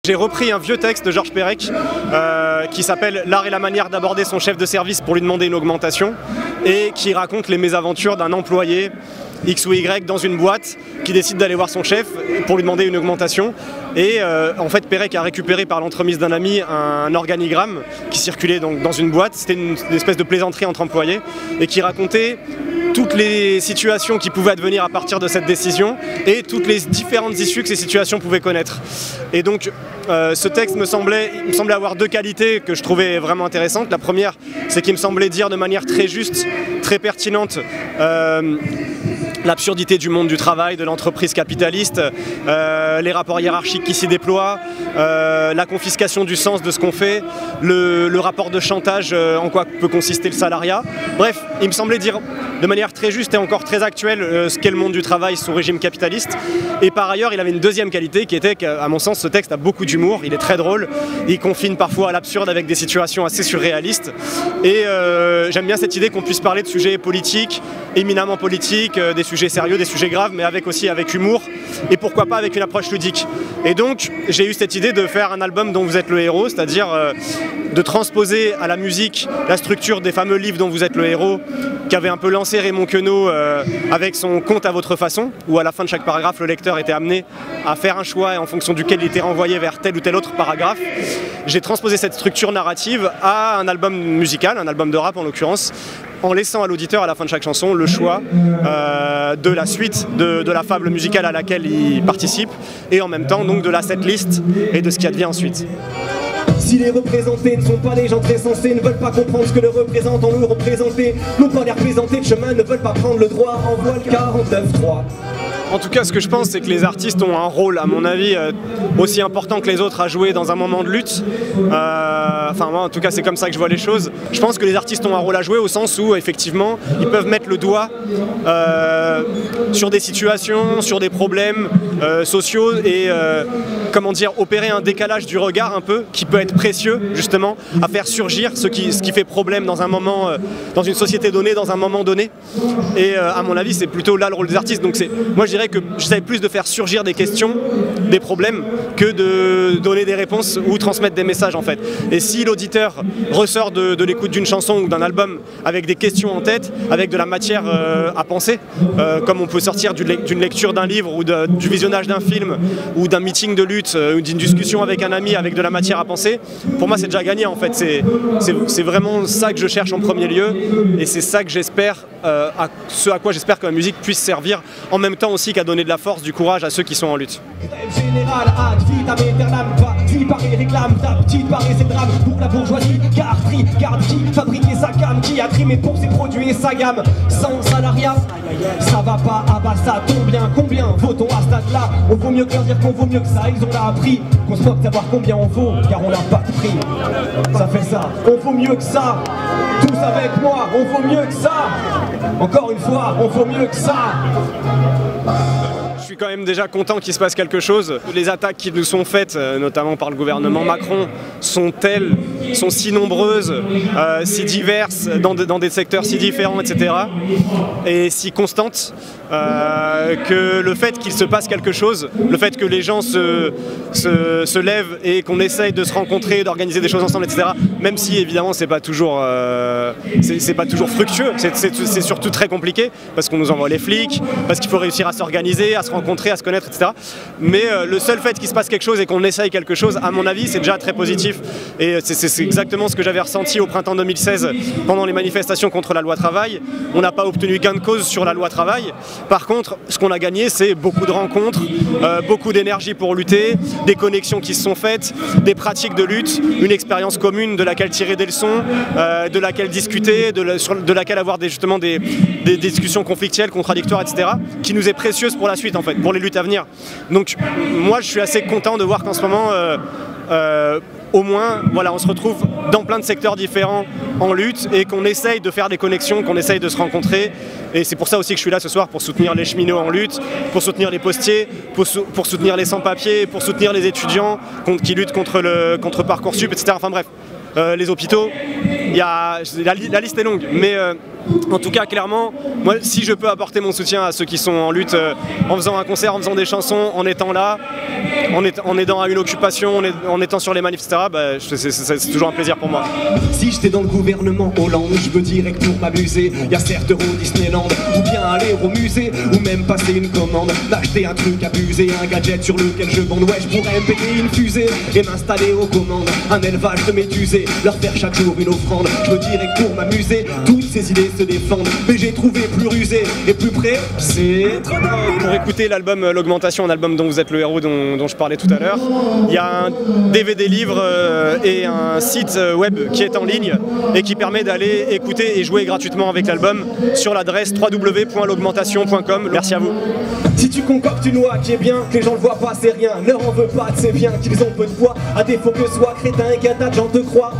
J'ai repris un vieux texte de Georges Perec qui s'appelle « L'art et la manière d'aborder son chef de service pour lui demander une augmentation » et qui raconte les mésaventures d'un employé X ou Y dans une boîte qui décide d'aller voir son chef pour lui demander une augmentation. Et en fait, Perec a récupéré par l'entremise d'un ami un organigramme qui circulait donc dans une boîte. C'était une espèce de plaisanterie entre employés et qui racontait toutes les situations qui pouvaient advenir à partir de cette décision et toutes les différentes issues que ces situations pouvaient connaître. Et donc ce texte me semblait avoir deux qualités que je trouvais vraiment intéressantes. La première, c'est qu'il me semblait dire de manière très juste, très pertinente, l'absurdité du monde du travail, de l'entreprise capitaliste, les rapports hiérarchiques qui s'y déploient, la confiscation du sens de ce qu'on fait, le rapport de chantage, en quoi peut consister le salariat. Bref, il me semblait dire de manière très juste et encore très actuelle ce qu'est le monde du travail sous régime capitaliste. Et par ailleurs, il avait une deuxième qualité qui était qu'à mon sens, ce texte a beaucoup d'humour, il est très drôle, il confine parfois à l'absurde avec des situations assez surréalistes. Et j'aime bien cette idée qu'on puisse parler de sujets politiques, éminemment politiques, des sujets sérieux, des sujets graves, mais aussi avec humour, et pourquoi pas avec une approche ludique. Et donc, j'ai eu cette idée de faire un album dont vous êtes le héros, c'est-à-dire de transposer à la musique la structure des fameux livres dont vous êtes le héros, qu'avait un peu lancé Raymond Queneau avec son Conte à votre façon, où à la fin de chaque paragraphe, le lecteur était amené à faire un choix en fonction duquel il était renvoyé vers tel ou tel autre paragraphe. J'ai transposé cette structure narrative à un album musical, un album de rap en l'occurrence, en laissant à l'auditeur à la fin de chaque chanson le choix de la suite de la fable musicale à laquelle il participe et en même temps donc de la setlist et de ce qui advient ensuite. Si les représentés ne sont pas des gens très sensés, ne veulent pas comprendre ce que le représentant veut représenter, n'ont pas les représentés de chemin, ne veulent pas prendre le droit, envoie le 49-3. En tout cas, ce que je pense, c'est que les artistes ont un rôle, à mon avis, aussi important que les autres à jouer dans un moment de lutte. Enfin, moi, en tout cas, c'est comme ça que je vois les choses. Je pense que les artistes ont un rôle à jouer au sens où, effectivement, ils peuvent mettre le doigt sur des situations, sur des problèmes sociaux et, comment dire, opérer un décalage du regard un peu, qui peut être précieux, justement, à faire surgir ce qui fait problème dans un moment, dans une société donnée, dans un moment donné. Et à mon avis, c'est plutôt là le rôle des artistes. Donc, moi, je dirais que j'essaie plus de faire surgir des questions, des problèmes, que de donner des réponses ou transmettre des messages en fait. Et si l'auditeur ressort de l'écoute d'une chanson ou d'un album avec des questions en tête, avec de la matière à penser, comme on peut sortir d'une lecture d'un livre ou du visionnage d'un film ou d'un meeting de lutte ou d'une discussion avec un ami avec de la matière à penser, pour moi c'est déjà gagné en fait. C'est vraiment ça que je cherche en premier lieu et c'est ça que j'espère, ce à quoi j'espère que la musique puisse servir en même temps aussi qu'à donner de la force, du courage à ceux qui sont en lutte. Général, ad vitam aeternam, va-t-il Paris réclame, ta petite Paris c'est drame pour la bourgeoisie, car tri, garde qui fabriquer sa gamme, qui a trimé pour ses produits et sa gamme, sans salariat, ça va pas, ah bah ça tombe bien, combien vaut-on à ce stade-là? On vaut mieux que leur dire qu'on vaut mieux que ça, ils ont là appris, qu'on se moque de savoir combien on vaut, car on n'a pas de prix, ça fait ça, on vaut mieux que ça, tous avec moi, on vaut mieux que ça, encore une fois, on vaut mieux que ça. Je suis quand même déjà content qu'il se passe quelque chose. Les attaques qui nous sont faites, notamment par le gouvernement Macron, sont si nombreuses, si diverses, dans des secteurs si différents, etc. Et si constantes, que le fait qu'il se passe quelque chose, le fait que les gens se lèvent et qu'on essaye de se rencontrer, d'organiser des choses ensemble, etc. Même si évidemment c'est pas toujours fructueux, c'est surtout très compliqué parce qu'on nous envoie les flics, parce qu'il faut réussir à s'organiser, à se rencontrer, à se connaître, etc. Mais le seul fait qu'il se passe quelque chose et qu'on essaye quelque chose, à mon avis, c'est déjà très positif. Et c'est exactement ce que j'avais ressenti au printemps 2016 pendant les manifestations contre la loi travail. On n'a pas obtenu gain de cause sur la loi travail. Par contre, ce qu'on a gagné, c'est beaucoup de rencontres, beaucoup d'énergie pour lutter, des connexions qui se sont faites, des pratiques de lutte, une expérience commune de laquelle tirer des leçons, de laquelle discuter, de laquelle avoir justement des discussions conflictuelles, contradictoires, etc., qui nous est précieuse pour la suite en fait, pour les luttes à venir. Donc moi je suis assez content de voir qu'en ce moment au moins voilà, on se retrouve dans plein de secteurs différents en lutte et qu'on essaye de faire des connexions, qu'on essaye de se rencontrer. Et c'est pour ça aussi que je suis là ce soir, pour soutenir les cheminots en lutte, pour soutenir les postiers, pour soutenir les sans-papiers, pour soutenir les étudiants qui luttent contre Parcoursup, etc. Enfin bref, les hôpitaux, la liste est longue. Mais en tout cas, clairement, moi, si je peux apporter mon soutien à ceux qui sont en lutte, en faisant un concert, en faisant des chansons, en étant là, en aidant à une occupation, en étant sur les manifs, etc., bah, c'est toujours un plaisir pour moi. Si j'étais dans le gouvernement Hollande, je me dirais que pour m'amuser, y'a certes Euro Disneyland, ou bien aller au musée, ou même passer une commande, d'acheter un truc abusé, un gadget sur lequel je bande, ouais, je pourrais me péter une fusée et m'installer aux commandes, un élevage de médusées, leur faire chaque jour une offrande. Je me dirais que pour m'amuser, toutes ces idées se défendent, mais j'ai trouvé plus rusé et plus près, c'est... Pour écouter l'album L'Augmentation, un album dont vous êtes le héros dont je parlais tout à l'heure, il y a un DVD livre et un site web qui est en ligne et qui permet d'aller écouter et jouer gratuitement avec l'album sur l'adresse www.l'augmentation.com. Merci à vous. Si tu concoctes une loi qui est bien, que les gens le voient pas, c'est rien. Leur en veut pas de ces biens qu'ils ont peu de poids, à défaut que soit crétin et qu'un tas de gens te croient.